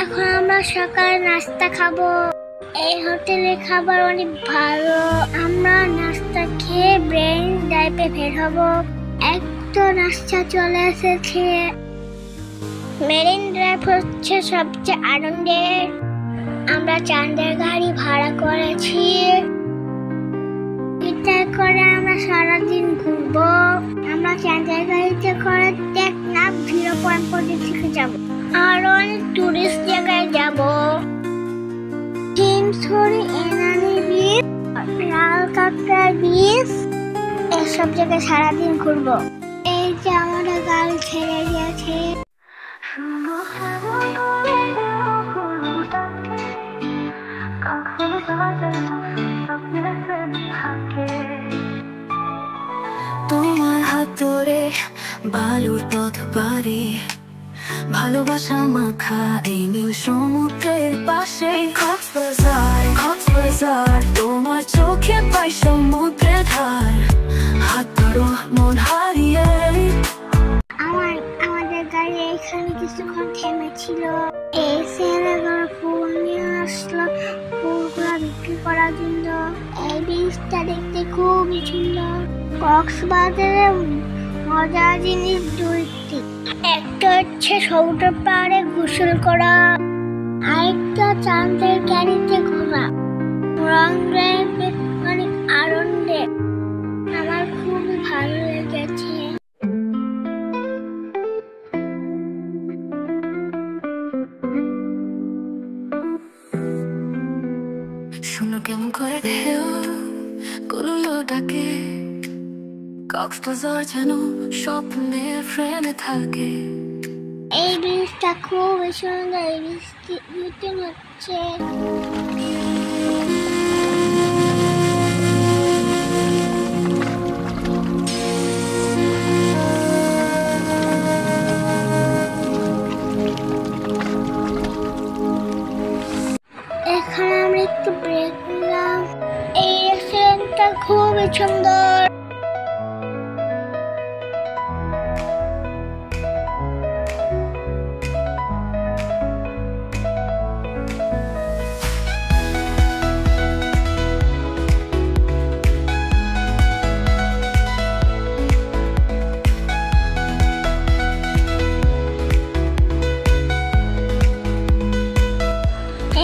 এখন আমরা সকালে নাস্তা খাবো। এই হোটেলের খাবার অনেক ভালো। আমরা নাস্তা খেয়ে ব্রেন ড্রাইভে বের হবো। একটা নাস্তা চলে এসেছে। মেরিন ড্রাইভ হচ্ছে সবচেয়ে আনন্দের। আমরা চাঁদের গাড়ি ভাড়া করেছি। এটা করে আমরা সারাদিন ঘুরবো। আমরা চাঁদের গাড়িতে করে টেকনাফ ভিউ পয়েন্ট পর্যন্ত যাবো। আর অনেক টুরিস্ট জায়গায় যাবো। হিমছড়ি, এনানি বিচ, লালকাঁকড়া বিচ, এসব জায়গায় সারাদিন ঘুরবো। এই যে আমাদের গাড়ি ছেড়ে গেছে। তোমার হাত ধরে বালুর পথ পারে, ভালোবাসা মাখা এই নীল সমুদ্রের পাশে। কক্সবাজার তোমার চোখে পাই সমুদ্রের ধার। হাত ধরো মন হারিয়ে। আমাদের গাড়ি এখানে কিছুক্ষণ থেমেছিল। এই ছেলেগুলো ফুল নিয়ে আসলো, ফুলগুলো বিক্রি করার জন্য। এই বীজটা দেখতে খুবই সুন্দর। কক্সবাজারে মজার জিনিস দুইটি, একটা হচ্ছে সমুদ্র পাড়ে গোসল করা, আরেকটা চাঁদের গাড়িতে ঘোরা। অনেক আনন্দের। আমার খুবই ভালো লেগেছে। শুনো কেমন করে ঢেউ গুলো ডাকে, কক্সবাজার যেন স্বপ্নের ফ্রেমে থাকে। এই বীজটা খুবই সুন্দর। এই বীজটি হচ্ছে এখানে আমরা একটু ব্রেক নিলাম। এই রেস্টুরেন্টটা খুবই সুন্দর।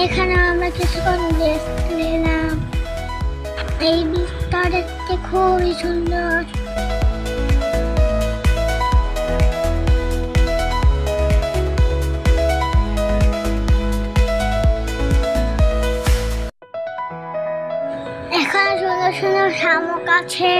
এখানে আমরা কিছুক্ষণ রেস্ট নিলাম। এই বীজটা দেখতে খুবই সুন্দর। এখানে সুন্দর সুন্দর শামুক আছে।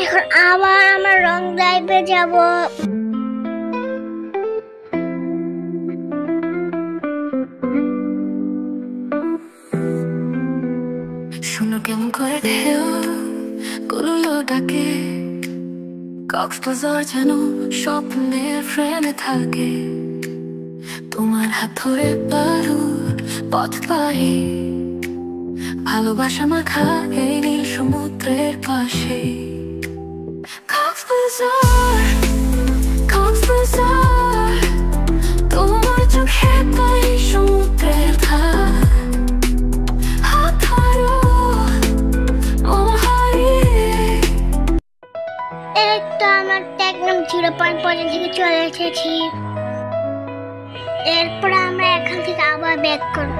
এখন আবার আমার রং ড্রাইভে যাব। শুনো কেমন করে ঢেউ গুলো ডাকে, কক্সবাজার যেন স্বপ্নের ফ্রেমে থাকে। তোমার হাত ধরে পারু পথ পাই, ভালোবাসা মাখা এই নীল সমুদ্রের পাশে। কক্সবাজার, কক্সবাজার, তোমার চোখে পাই সমুদ্রের ধার। হাত ধরো মন হারিয়ে। এই তো আমার একদম 0 পয়েন্ট থেকে চলে এসেছি। এরপর আমরা এখান থেকে আবার ব্যাক করব।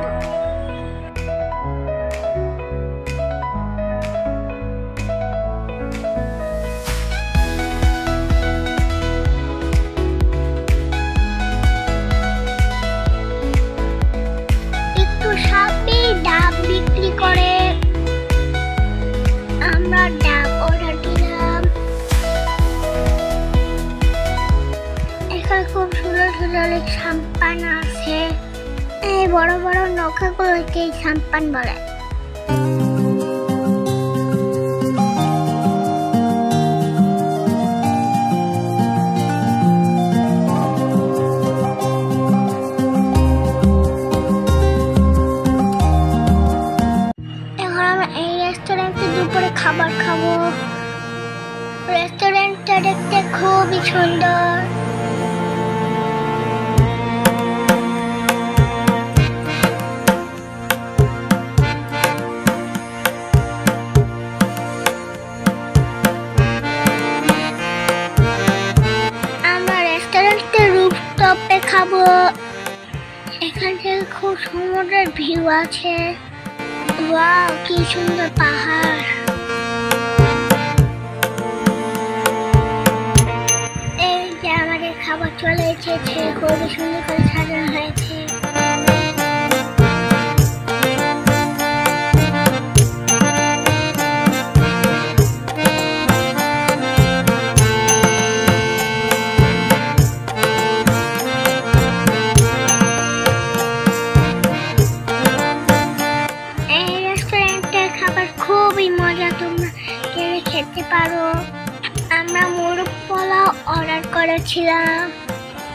একটু সামনে ডাব বিক্রি করে, আমরা ডাব অর্ডার দিলাম। এখানে খুব সুন্দর সুন্দর সাম্পান আছে। এই বড় বড় নৌকাগুলোকে সাম্পান বলে। এখন আমরা এই রেস্টুরেন্টে দুপুরে খাবার খাবো। রেস্টুরেন্টটা দেখতে খুবই সুন্দর। আমরা রেস্টুরেন্টের রুফটপে খাবো। এখান থেকে খুব সমুদ্রের ভিউ আছে। ওয়াও, কি সুন্দর পাহাড়। এই যে আমাদের খাবার চলে এসেছে, খুবই সুন্দর করে সাজানো হয়েছে। এই রেস্টুরেন্টের খাবার খুবই মজা, তোমরা কিনে খেতে পারো। আমরা মোরগ পোলাও অর্ডার করেছিলাম।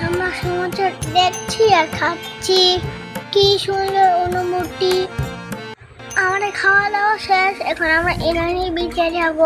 আমরা সমুদ্র দেখছি আর খাচ্ছি, কি সুন্দর অনুভূতি। আমাদের খাওয়া দাওয়া শেষ, এখন আমরা ইনানি বিচে যাব।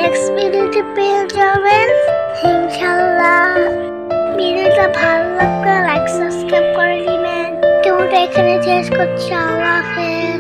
নেক্সট ভিডিওতে পেয়ে যাবেন ইনশাআল্লাহ। ভিডিওটা ভালো লাগলে লাইক সাবস্ক্রাইব করে দিবেন। তো এখানে শেষ করছি। আল্লাহ হাফেজ।